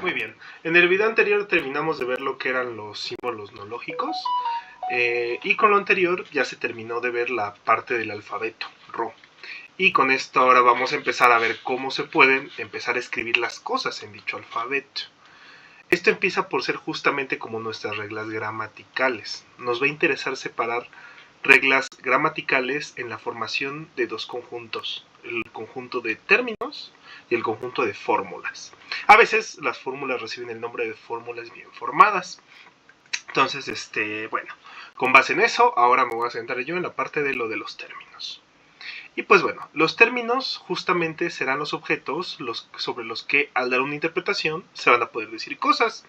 Muy bien, en el video anterior terminamos de ver lo que eran los símbolos no lógicos y con lo anterior ya se terminó de ver la parte del alfabeto, Ro. Y con esto ahora vamos a empezar a ver cómo se pueden empezar a escribir las cosas en dicho alfabeto. Esto empieza por ser justamente como nuestras reglas gramaticales. Nos va a interesar separar reglas gramaticales en la formación de dos conjuntos, el conjunto de términos y el conjunto de fórmulas. A veces las fórmulas reciben el nombre de fórmulas bien formadas. Entonces, bueno, con base en eso, ahora me voy a centrar yo en la parte de lo de los términos. Y pues bueno, los términos justamente serán los objetos sobre los que al dar una interpretación se van a poder decir cosas.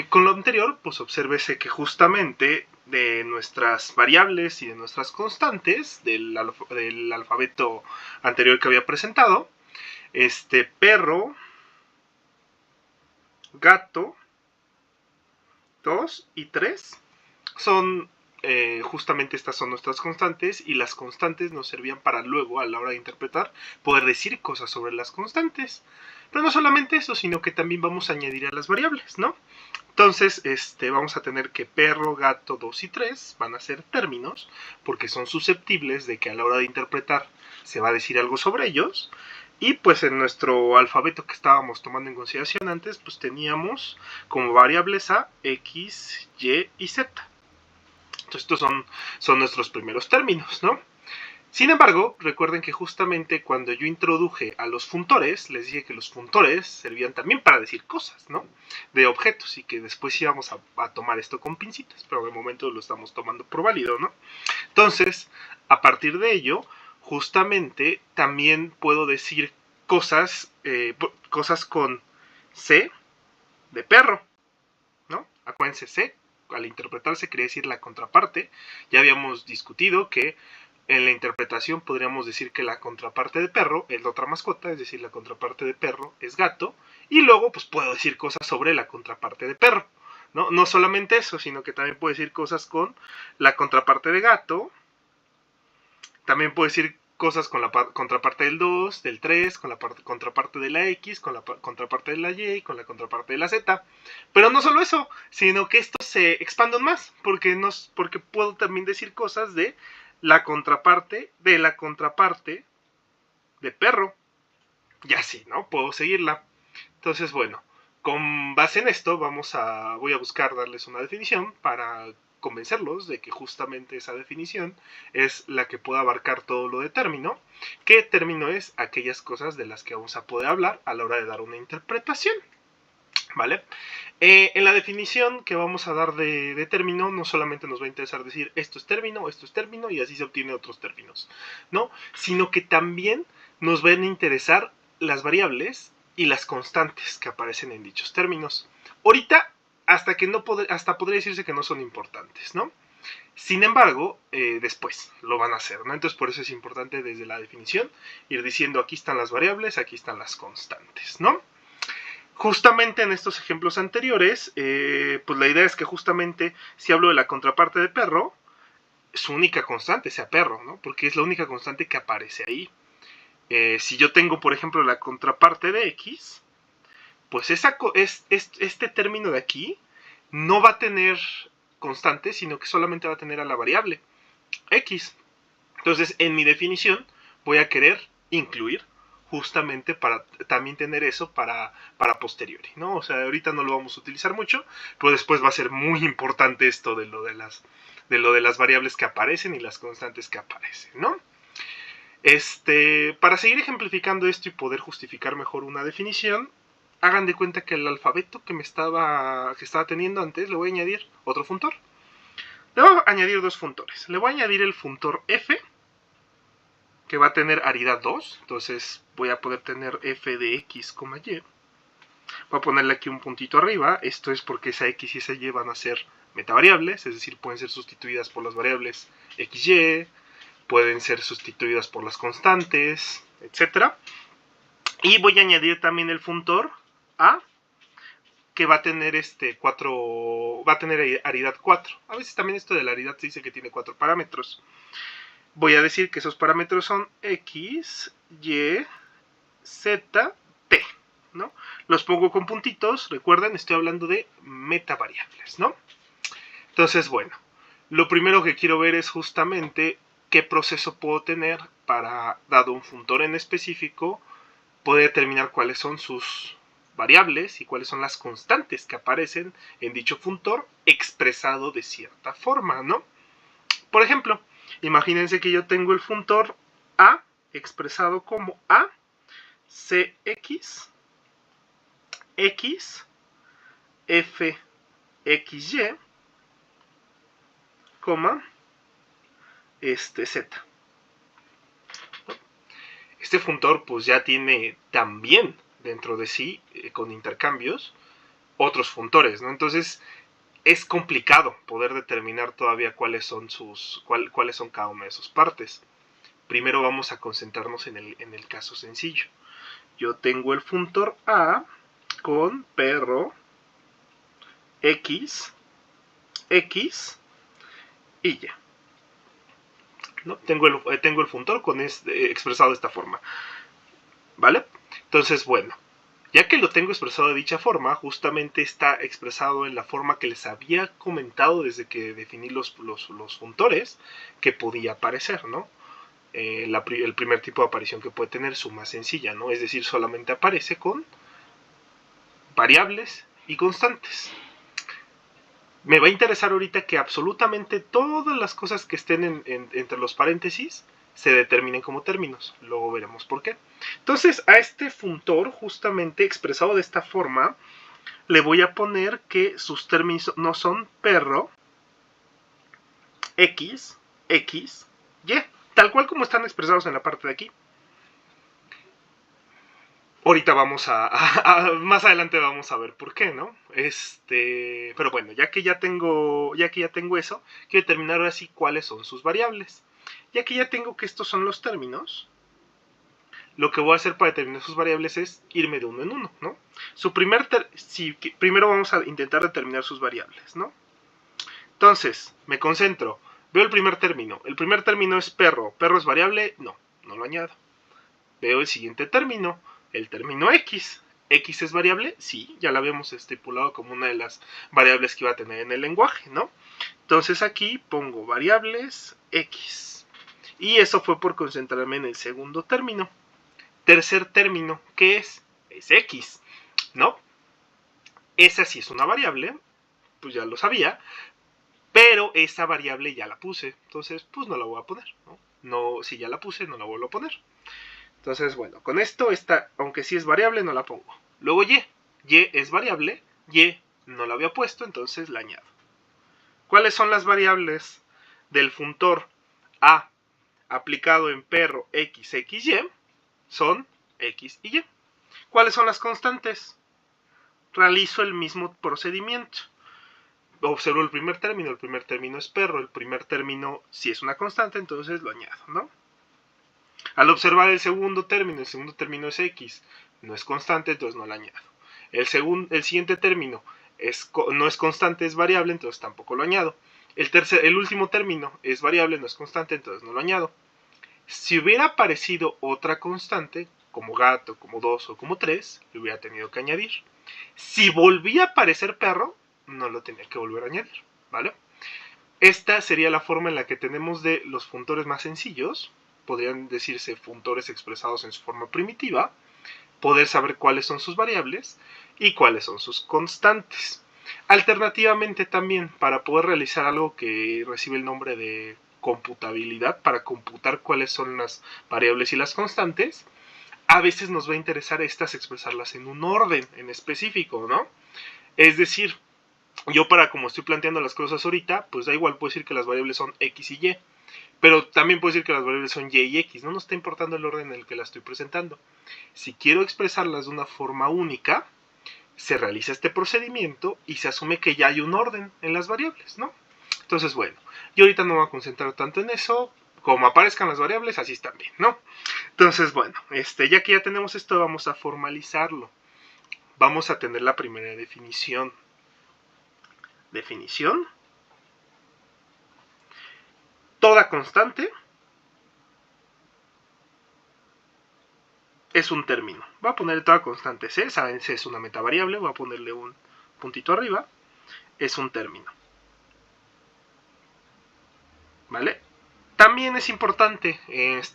Con lo anterior, pues obsérvese que justamente de nuestras variables y de nuestras constantes del alfabeto anterior que había presentado, perro, gato, 2 y 3 son justamente estas son nuestras constantes, y las constantes nos servían para luego, a la hora de interpretar, poder decir cosas sobre las constantes. Pero no solamente eso, sino que también vamos a añadir a las variables, ¿no? Entonces, vamos a tener que perro, gato, 2 y 3 van a ser términos, porque son susceptibles de que a la hora de interpretar se va a decir algo sobre ellos. Y pues en nuestro alfabeto que estábamos tomando en consideración antes, pues teníamos como variables a X, Y y Z. Entonces estos son nuestros primeros términos, ¿no? Sin embargo, recuerden que justamente cuando yo introduje a los funtores, les dije que los funtores servían también para decir cosas, ¿no? De objetos, y que después íbamos a tomar esto con pincitas, pero de momento lo estamos tomando por válido, ¿no? Entonces, a partir de ello, justamente también puedo decir cosas con C de perro, ¿no? Acuérdense, C, al interpretarse quería decir la contraparte. Ya habíamos discutido que en la interpretación podríamos decir que la contraparte de perro es la otra mascota, es decir, la contraparte de perro es gato, y luego pues puedo decir cosas sobre la contraparte de perro, ¿no? No solamente eso, sino que también puedo decir cosas con la contraparte de gato, también puedo decir cosas con la contraparte del 2, del 3, con la contraparte de la X, con la contraparte de la Y, con la contraparte de la Z. Pero no solo eso, sino que esto se expande más, porque puedo también decir cosas de la contraparte de perro. Y así, ¿no? Puedo seguirla. Entonces, bueno, con base en esto voy a buscar darles una definición para convencerlos de que justamente esa definición es la que puede abarcar todo lo de término. ¿Qué término es? Aquellas cosas de las que vamos a poder hablar a la hora de dar una interpretación, ¿vale? En la definición que vamos a dar de término, no solamente nos va a interesar decir esto es término, y así se obtienen otros términos, ¿no? Sino que también nos van a interesar las variables y las constantes que aparecen en dichos términos. Ahorita, hasta podría decirse que no son importantes, ¿no? Sin embargo, después lo van a hacer, ¿no? Entonces por eso es importante desde la definición ir diciendo aquí están las variables, aquí están las constantes, ¿no? Justamente en estos ejemplos anteriores, pues la idea es que justamente si hablo de la contraparte de perro, su única constante sea perro, ¿no? Porque es la única constante que aparece ahí. Si yo tengo, por ejemplo, la contraparte de X, pues este término de aquí no va a tener constante, sino que solamente va a tener a la variable X. Entonces, en mi definición, voy a querer incluir justamente para también tener eso para posteriori, ¿no? O sea, ahorita no lo vamos a utilizar mucho, pero después va a ser muy importante esto de lo de las variables que aparecen y las constantes que aparecen, ¿no? Para seguir ejemplificando esto y poder justificar mejor una definición, hagan de cuenta que el alfabeto que estaba teniendo antes le voy a añadir otro funtor. Le voy a añadir dos funtores. Le voy a añadir el funtor F, que va a tener aridad 2, entonces voy a poder tener f de x, y. Voy a ponerle aquí un puntito arriba, esto es porque esa x y esa y van a ser metavariables, es decir, pueden ser sustituidas por las variables xy, pueden ser sustituidas por las constantes, etc. Y voy a añadir también el funtor a, que va a tener va a tener aridad 4. A veces también esto de la aridad se dice que tiene 4 parámetros. Voy a decir que esos parámetros son X, Y, Z, T, ¿no? los pongo con puntitos. Recuerden, estoy hablando de metavariables, ¿no? Entonces, bueno, lo primero que quiero ver es justamente qué proceso puedo tener para, dado un funtor en específico, poder determinar cuáles son sus variables y cuáles son las constantes que aparecen en dicho funtor expresado de cierta forma, ¿no? Por ejemplo, imagínense que yo tengo el funtor A expresado como A, CX, X, F, XY, Z. Este funtor pues ya tiene también dentro de sí, con intercambios, otros funtores, ¿no? Entonces es complicado poder determinar todavía cuáles son cada una de sus partes. Primero vamos a concentrarnos en el caso sencillo. Yo tengo el funtor A con perro X, X y Y. ¿No? Tengo el funtor expresado de esta forma. ¿Vale? Entonces, bueno, ya que lo tengo expresado de dicha forma, justamente está expresado en la forma que les había comentado desde que definí los funtores que podía aparecer, ¿no? El primer tipo de aparición que puede tener, su más sencilla, ¿no? Es decir, solamente aparece con variables y constantes. Me va a interesar ahorita que absolutamente todas las cosas que estén entre los paréntesis se determinen como términos. Luego veremos por qué. Entonces, a este funtor, justamente expresado de esta forma, le voy a poner que sus términos no son perro, X, X, Y, tal cual como están expresados en la parte de aquí. Ahorita vamos más adelante vamos a ver por qué, ¿no? Pero bueno, ya que ya tengo eso, quiero determinar ahora sí cuáles son sus variables. Ya que ya tengo que estos son los términos, lo que voy a hacer para determinar sus variables es irme de uno en uno, ¿no? Primero vamos a intentar determinar sus variables, ¿no? Entonces, me concentro. Veo el primer término. El primer término es perro. ¿Perro es variable? No, no lo añado. Veo el siguiente término, el término X. ¿X es variable? Sí, ya la habíamos estipulado como una de las variables que iba a tener en el lenguaje, ¿no? Entonces aquí pongo variables X. Y eso fue por concentrarme en el segundo término. Tercer término, ¿qué es? Es X, ¿no? Esa sí es una variable, pues ya lo sabía, pero esa variable ya la puse, entonces pues no la voy a poner, ¿no? No, si ya la puse, no la vuelvo a poner. Entonces, bueno, con esto, aunque sí es variable, no la pongo. Luego Y. Y es variable. Y no la había puesto, entonces la añado. ¿Cuáles son las variables del funtor A aplicado en perro X, X, Y? Son X y Y. ¿Cuáles son las constantes? Realizo el mismo procedimiento. Observo el primer término es perro, el primer término si es una constante, entonces lo añado, ¿no? Al observar el segundo término es X, no es constante, entonces no lo añado. El siguiente término no es constante, es variable, entonces tampoco lo añado. El último término es variable, no es constante, entonces no lo añado. Si hubiera aparecido otra constante, como gato, como 2 o como 3, lo hubiera tenido que añadir. Si volvía a aparecer perro, no lo tenía que volver a añadir, ¿vale? Esta sería la forma en la que tenemos de los funtores más sencillos, podrían decirse funtores expresados en su forma primitiva, poder saber cuáles son sus variables y cuáles son sus constantes. Alternativamente también, para poder realizar algo que recibe el nombre de computabilidad, para computar cuáles son las variables y las constantes, a veces nos va a interesar estas expresarlas en un orden en específico, ¿no? Es decir, yo como estoy planteando las cosas ahorita, pues da igual, puedo decir que las variables son X y Y. Pero también puedo decir que las variables son Y y X. No nos está importando el orden en el que las estoy presentando. Si quiero expresarlas de una forma única, se realiza este procedimiento y se asume que ya hay un orden en las variables, ¿no? Entonces, bueno, yo ahorita no me voy a concentrar tanto en eso. Como aparezcan las variables, así están bien, ¿no? Entonces, bueno, ya que ya tenemos esto, vamos a formalizarlo. Vamos a tener la primera definición. Definición. Toda constante es un término. Voy a ponerle toda constante C, saben, C es una metavariable, voy a ponerle un puntito arriba, es un término. ¿Vale? También es importante,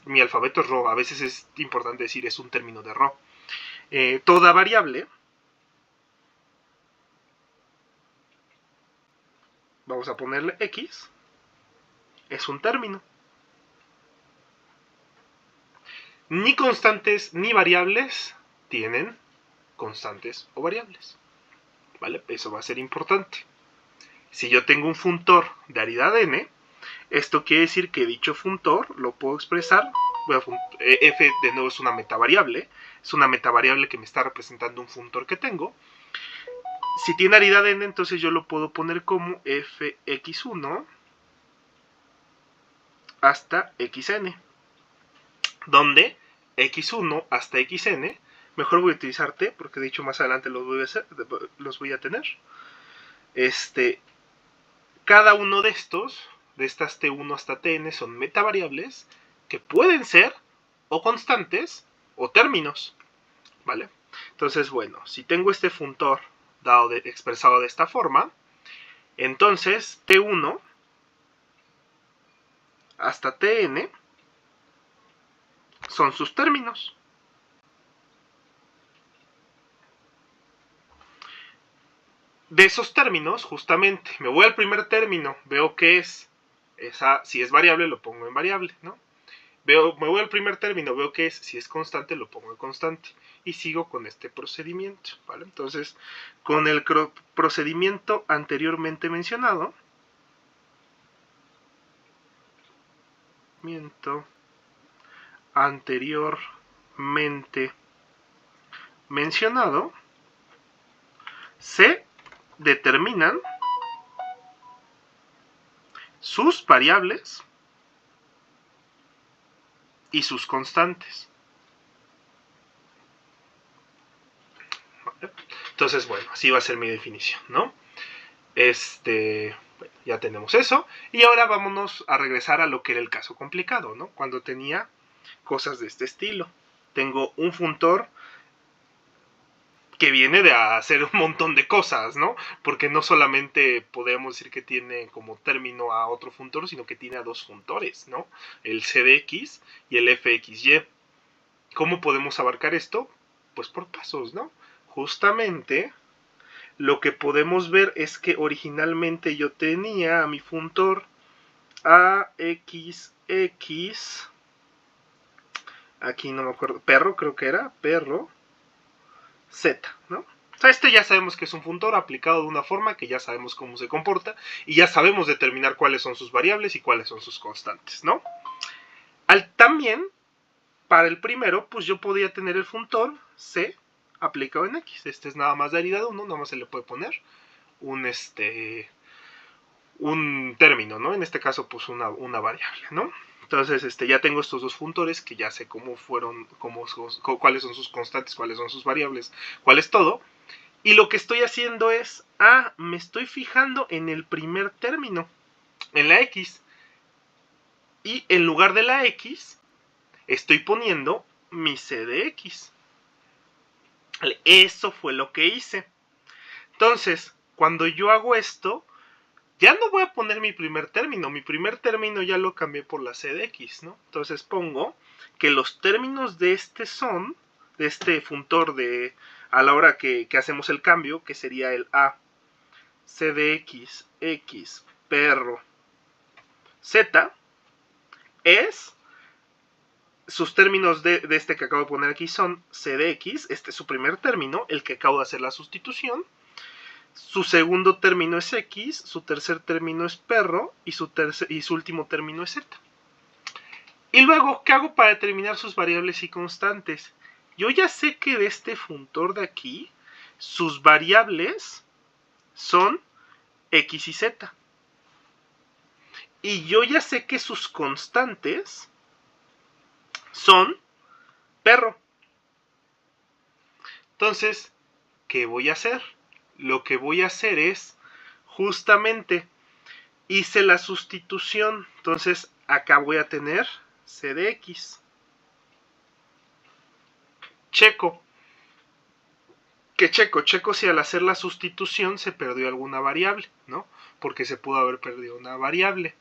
mi alfabeto es RO, a veces es importante decir es un término de RO. Toda variable, vamos a ponerle X, es un término. Ni constantes ni variables tienen constantes o variables. ¿Vale? Eso va a ser importante. Si yo tengo un funtor de aridad n, esto quiere decir que dicho funtor lo puedo expresar. F de nuevo es una metavariable. Es una metavariable que me está representando un funtor que tengo. Si tiene aridad n, entonces yo lo puedo poner como fx1 hasta xn. Donde x1 hasta xn, mejor voy a utilizar t, porque de hecho más adelante los voy a tener. Cada uno de estas t1 hasta tn, son metavariables que pueden ser o constantes o términos, ¿vale? Entonces, bueno, si tengo este funtor expresado de esta forma, entonces t1 hasta tn son sus términos. De esos términos, justamente, me voy al primer término, veo que es si es variable lo pongo en variable, ¿no? Me voy al primer término, veo que si es constante lo pongo en constante y sigo con este procedimiento, ¿vale? Entonces, con el procedimiento anteriormente mencionado, se determinan sus variables y sus constantes. ¿Vale? Entonces, bueno, así va a ser mi definición, ¿no? Ya tenemos eso. Y ahora vámonos a regresar a lo que era el caso complicado, ¿no? Cuando tenía cosas de este estilo. Tengo un funtor que viene de hacer un montón de cosas, ¿no? Porque no solamente podemos decir que tiene como término a otro funtor, sino que tiene a dos funtores, ¿no? El cdx y el fxy. ¿Cómo podemos abarcar esto? Pues por pasos, ¿no? Justamente lo que podemos ver es que originalmente yo tenía a mi funtor AXX, aquí no me acuerdo, perro creo que era, perro, Z, ¿no? O sea, este ya sabemos que es un funtor aplicado de una forma que ya sabemos cómo se comporta y ya sabemos determinar cuáles son sus variables y cuáles son sus constantes, ¿no? También, para el primero, pues yo podía tener el funtor C aplicado en X. Este es nada más de aridad 1, nada más se le puede poner un término, ¿no? En este caso, pues una variable, ¿no? Entonces, ya tengo estos dos funtores que ya sé cuáles son sus constantes, cuáles son sus variables, cuál es todo. Y lo que estoy haciendo es, me estoy fijando en el primer término, en la X. Y en lugar de la X, estoy poniendo mi C de X. Eso fue lo que hice. Entonces, cuando yo hago esto, ya no voy a poner mi primer término ya lo cambié por la C de X, ¿no? Entonces pongo que los términos de este funtor a la hora que hacemos el cambio, que sería el A, C de X, X, perro, Z, sus términos de este que acabo de poner aquí son C de X, este es su primer término, el que acabo de hacer la sustitución. Su segundo término es X, su tercer término es perro y su último término es Z. Y luego, ¿qué hago para determinar sus variables y constantes? Yo ya sé que de este funtor de aquí, sus variables son X y Z. Y yo ya sé que sus constantes son perro. Entonces, ¿qué voy a hacer? Lo que voy a hacer es, justamente, hice la sustitución. Entonces, acá voy a tener C de X. checo. ¿Qué checo? Checo si al hacer la sustitución se perdió alguna variable, ¿no? Porque se pudo haber perdido una variable.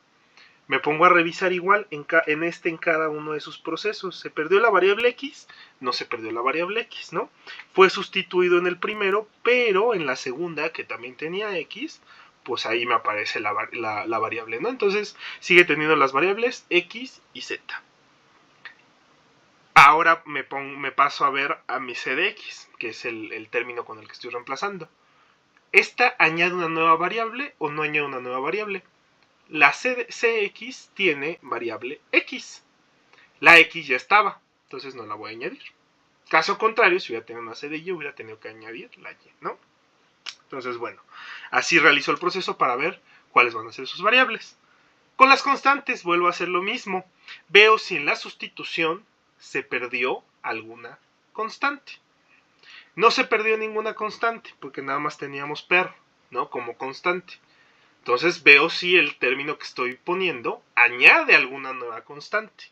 Me pongo a revisar igual en cada uno de sus procesos. ¿Se perdió la variable X? No se perdió la variable X, ¿no? Fue sustituido en el primero, pero en la segunda, que también tenía X, pues ahí me aparece la variable, ¿no? Entonces sigue teniendo las variables X y Z. Ahora me paso a ver a mi C de X, que es el término con el que estoy reemplazando. ¿Esta añade una nueva variable o no añade una nueva variable? La CX tiene variable X. La X ya estaba, entonces no la voy a añadir. Caso contrario, si hubiera tenido una C de Y, hubiera tenido que añadir la Y, ¿no? Entonces, bueno, así realizo el proceso para ver cuáles van a ser sus variables. Con las constantes vuelvo a hacer lo mismo. Veo si en la sustitución se perdió alguna constante. No se perdió ninguna constante, porque nada más teníamos per, ¿no? Como constante. Entonces veo si el término que estoy poniendo añade alguna nueva constante.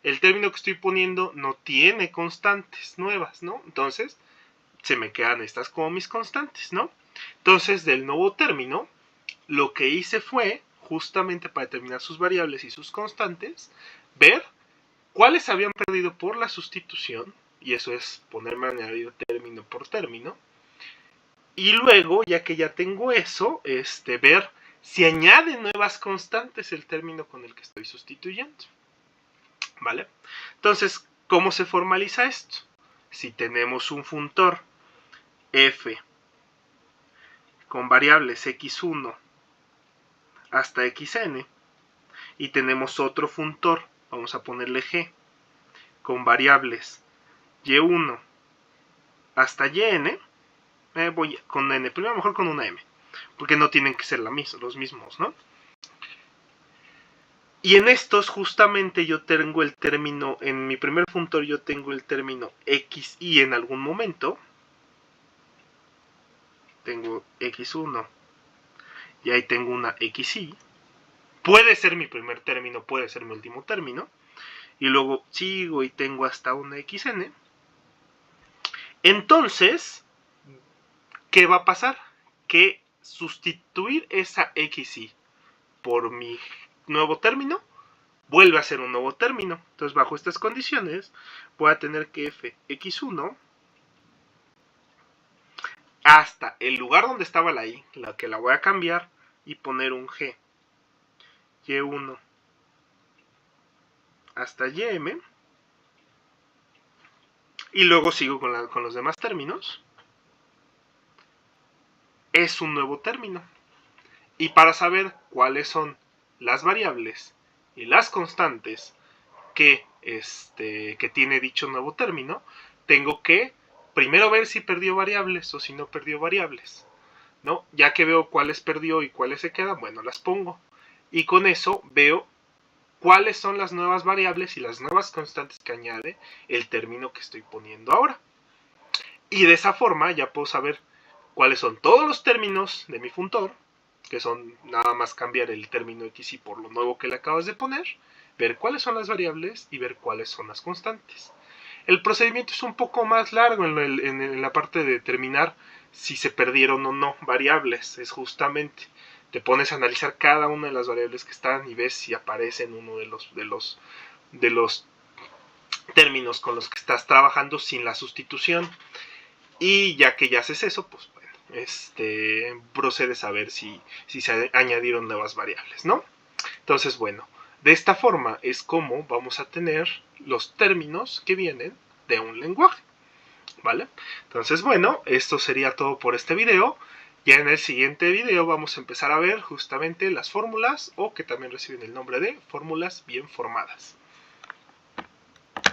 El término que estoy poniendo no tiene constantes nuevas, ¿no? Entonces se me quedan estas como mis constantes, ¿no? Entonces del nuevo término, lo que hice fue, justamente para determinar sus variables y sus constantes, ver cuáles habían perdido por la sustitución, y eso es ponerme a añadir término por término, y luego, ya que ya tengo eso, ver si añade nuevas constantes el término con el que estoy sustituyendo. ¿Vale? Entonces, ¿cómo se formaliza esto? Si tenemos un funtor f con variables x1 hasta xn y tenemos otro funtor, vamos a ponerle g, con variables y1 hasta yn, voy con n, primero mejor con una m, porque no tienen que ser los mismos, ¿no? Y en estos justamente yo tengo el término, en mi primer funtor yo tengo el término xy en algún momento. Tengo x1 y ahí tengo una xy. Puede ser mi primer término, puede ser mi último término. Y luego sigo y tengo hasta una xn. Entonces, ¿qué va a pasar? Que sustituir esa xy por mi nuevo término vuelve a ser un nuevo término. Entonces, bajo estas condiciones, voy a tener que fx1 hasta el lugar donde estaba la y, la que la voy a cambiar, y poner un g, y1 hasta ym, y luego sigo con los demás términos. Es un nuevo término. Y para saber cuáles son las variables y las constantes que tiene dicho nuevo término, tengo que primero ver si perdió variables o si no perdió variables, ¿no? Ya que veo cuáles perdió y cuáles se quedan, bueno, las pongo. Y con eso veo cuáles son las nuevas variables y las nuevas constantes que añade el término que estoy poniendo ahora. Y de esa forma ya puedo saber cuáles son todos los términos de mi funtor, que son nada más cambiar el término xy por lo nuevo que le acabas de poner, ver cuáles son las variables y ver cuáles son las constantes. El procedimiento es un poco más largo en la parte de determinar si se perdieron o no variables. Es justamente, te pones a analizar cada una de las variables que están y ves si aparece en uno de los términos con los que estás trabajando sin la sustitución. Y ya que ya haces eso, pues bueno, procedes a ver si se añadieron nuevas variables, ¿no? Entonces, bueno, de esta forma es como vamos a tener los términos que vienen de un lenguaje, ¿vale? Entonces, bueno, esto sería todo por este video. Ya en el siguiente video vamos a empezar a ver justamente las fórmulas, o que también reciben el nombre de fórmulas bien formadas.